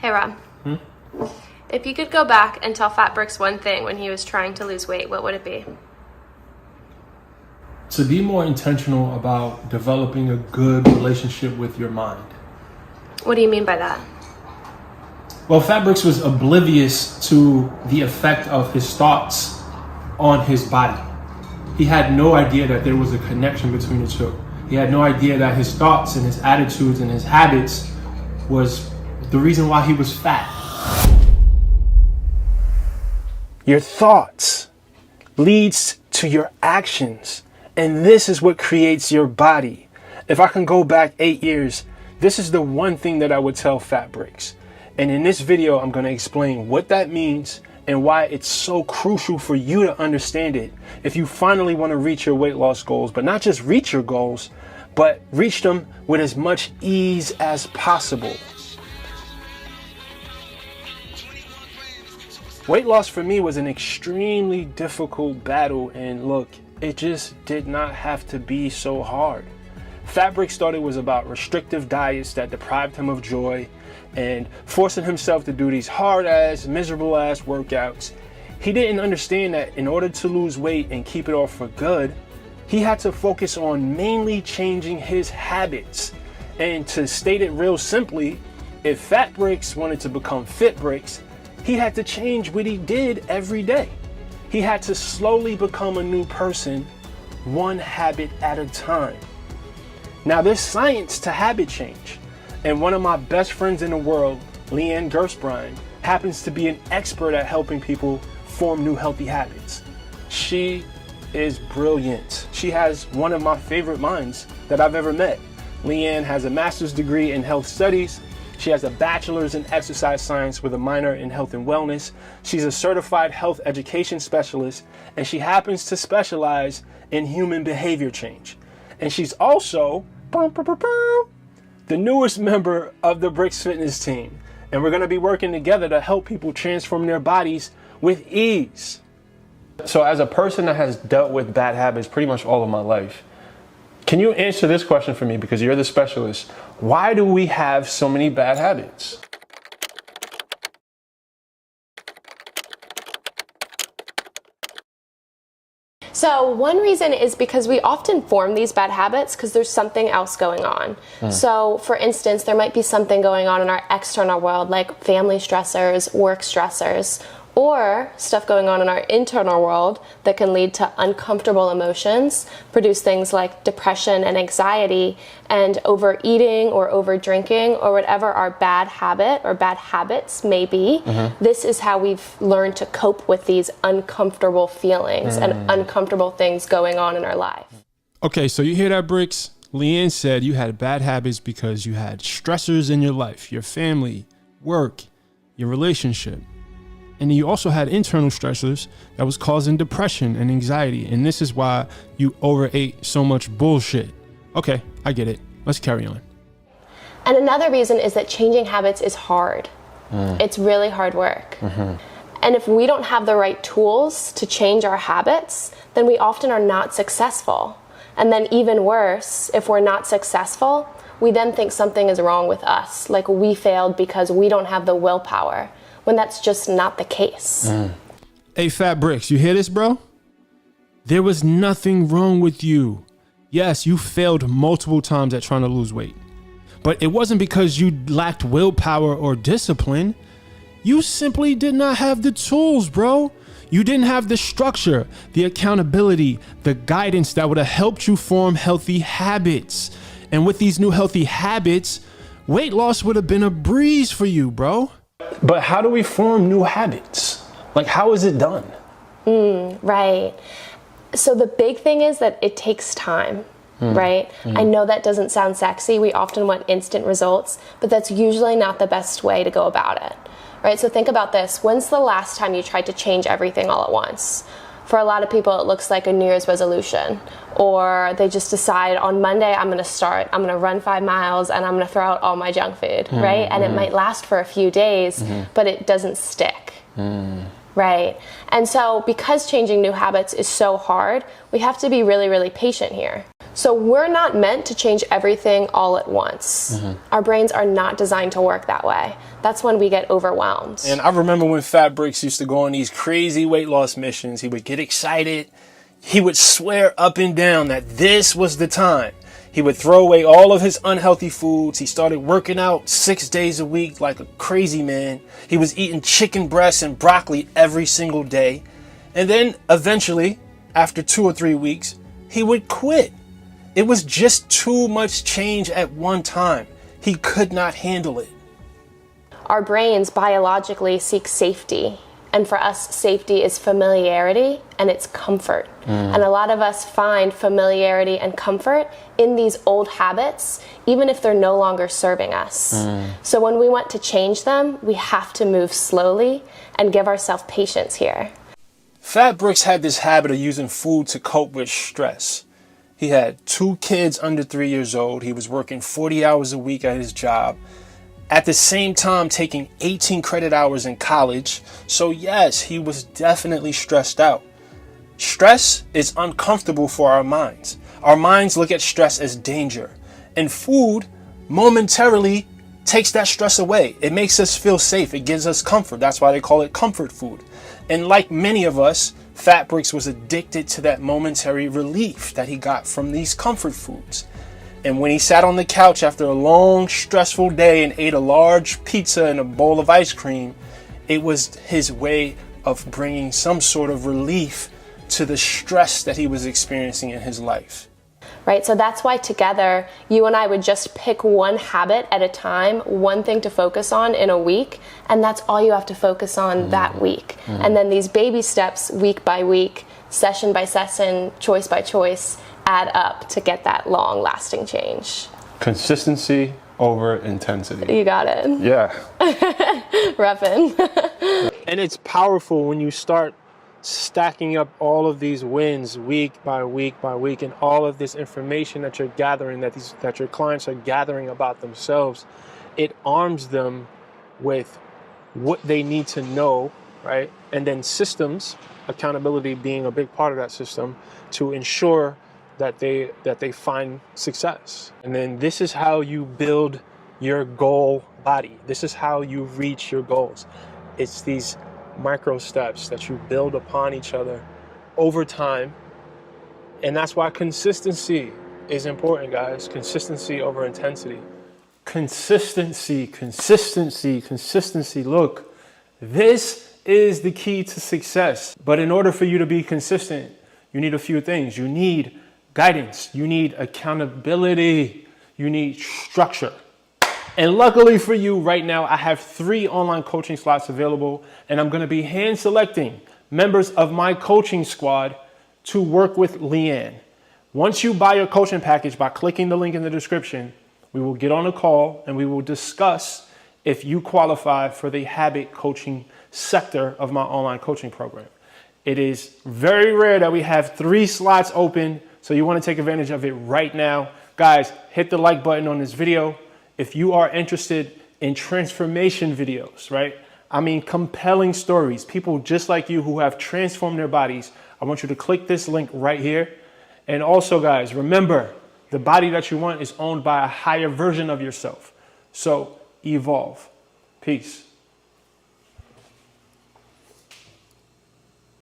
Hey, Rob. If you could go back and tell Fat Brix one thing when he was trying to lose weight, what would it be? To be more intentional about developing a good relationship with your mind. What do you mean by that? Well, Fat Brix was oblivious to the effect of his thoughts on his body. He had no idea that there was a connection between the two. He had no idea that his thoughts and his attitudes and his habits was the reason why he was fat. Your thoughts leads to your actions, and this is what creates your body. If I can go back 8 years, this is the one thing that I would tell Fat Brix. And in this video, I'm going to explain what that means and why it's so crucial for you to understand it if you finally want to reach your weight loss goals, but not just reach your goals, but reach them with as much ease as possible. Weight loss for me was an extremely difficult battle, and look, it just did not have to be so hard. Fat Brix thought it was about restrictive diets that deprived him of joy and forcing himself to do these hard-ass, miserable-ass workouts. He didn't understand that in order to lose weight and keep it off for good, he had to focus on mainly changing his habits. And to state it real simply, if Fat Brix wanted to become Fit Brix, he had to change what he did every day. He had to slowly become a new person, one habit at a time. Now there's science to habit change, and one of my best friends in the world, Leanne Gerstbrine, happens to be an expert at helping people form new healthy habits. She is brilliant. She has one of my favorite minds that I've ever met. Leanne has a master's degree in health studies. She has a bachelor's in exercise science with a minor in health and wellness. She's a certified health education specialist, and she happens to specialize in human behavior change. And she's also the newest member of the Brix Fitness team. And we're going to be working together to help people transform their bodies with ease. So as a person that has dealt with bad habits pretty much all of my life, can you answer this question for me, because you're the specialist? Why do we have so many bad habits? So one reason is because we often form these bad habits because there's something else going on. So for instance, there might be something going on in our external world, like family stressors, work stressors, or stuff going on in our internal world that can lead to uncomfortable emotions, produce things like depression and anxiety, and overeating or over drinking or whatever our bad habit or bad habits may be. This is how we've learned to cope with these uncomfortable feelings and uncomfortable things going on in our life. Okay, so you hear that, Brix? Leanne said you had bad habits because you had stressors in your life, your family, work, your relationship. And you also had internal stressors that was causing depression and anxiety. And this is why you overate so much bullshit. Okay, I get it. Let's carry on. And another reason is that changing habits is hard. It's really hard work. And if we don't have the right tools to change our habits, then we often are not successful. And then even worse, if we're not successful, we then think something is wrong with us, like we failed because we don't have the willpower, when that's just not the case. Hey, Fat Brix, you hear this, bro? There was nothing wrong with you. Yes, you failed multiple times at trying to lose weight, but it wasn't because you lacked willpower or discipline. You simply did not have the tools, bro. You didn't have the structure, the accountability, the guidance that would have helped you form healthy habits. And with these new healthy habits, weight loss would have been a breeze for you, bro. But how do we form new habits? Like, how is it done? Right. So the big thing is that it takes time, right? I know that doesn't sound sexy. We often want instant results, but that's usually not the best way to go about it, right? So think about this. When's the last time you tried to change everything all at once? For a lot of people, it looks like a New Year's resolution, or they just decide on Monday, I'm going to run 5 miles and I'm going to throw out all my junk food, right? And it might last for a few days, but it doesn't stick. Right. And so because changing new habits is so hard, we have to be really, really patient here. So we're not meant to change everything all at once. Our brains are not designed to work that way. That's when we get overwhelmed. And I remember when Fat Brix used to go on these crazy weight loss missions, he would get excited. He would swear up and down that this was the time. He would throw away all of his unhealthy foods. He started working out 6 days a week like a crazy man. He was eating chicken breasts and broccoli every single day. And then eventually, after 2 or 3 weeks, he would quit. It was just too much change at one time. He could not handle it. Our brains biologically seek safety. And for us, safety is familiarity and it's comfort. And a lot of us find familiarity and comfort in these old habits, even if they're no longer serving us. So when we want to change them, we have to move slowly and give ourselves patience here. Fat Brix had this habit of using food to cope with stress. He had 2 kids under 3 years old. He was working 40 hours a week at his job. At the same time, taking 18 credit hours in college. So yes, he was definitely stressed out. Stress is uncomfortable for our minds. Our minds look at stress as danger. And food momentarily takes that stress away. It makes us feel safe. It gives us comfort. That's why they call it comfort food. And like many of us, Fat Brix was addicted to that momentary relief that he got from these comfort foods. And when he sat on the couch after a long, stressful day and ate a large pizza and a bowl of ice cream, it was his way of bringing some sort of relief to the stress that he was experiencing in his life. Right, so that's why together, you and I would just pick one habit at a time, one thing to focus on in a week, and that's all you have to focus on that week. And then these baby steps, week by week, session by session, choice by choice, add up to get that long-lasting change. Consistency over intensity. You got it. Yeah. Reppin'. And it's powerful when you start stacking up all of these wins week by week by week, and all of this information that you're gathering, that your clients are gathering about themselves. It arms them with what they need to know, right? And then systems, accountability being a big part of that system, to ensure that they find success. And then this is how you build your goal body. This is how you reach your goals. It's these micro steps that you build upon each other over time. And that's why consistency is important, guys. Consistency over intensity. Consistency, consistency, consistency. Look, this is the key to success. But in order for you to be consistent, you need a few things. You need guidance, you need accountability, you need structure. And luckily for you right now, I have 3 online coaching slots available, and I'm gonna be hand selecting members of my coaching squad to work with Leanne. Once you buy your coaching package by clicking the link in the description, we will get on a call and we will discuss if you qualify for the habit coaching sector of my online coaching program. It is very rare that we have 3 slots open, so you want to take advantage of it right now. Guys, hit the like button on this video. If you are interested in transformation videos, right? I mean, compelling stories, people just like you who have transformed their bodies, I want you to click this link right here. And also, guys, remember, the body that you want is owned by a higher version of yourself. So evolve. Peace.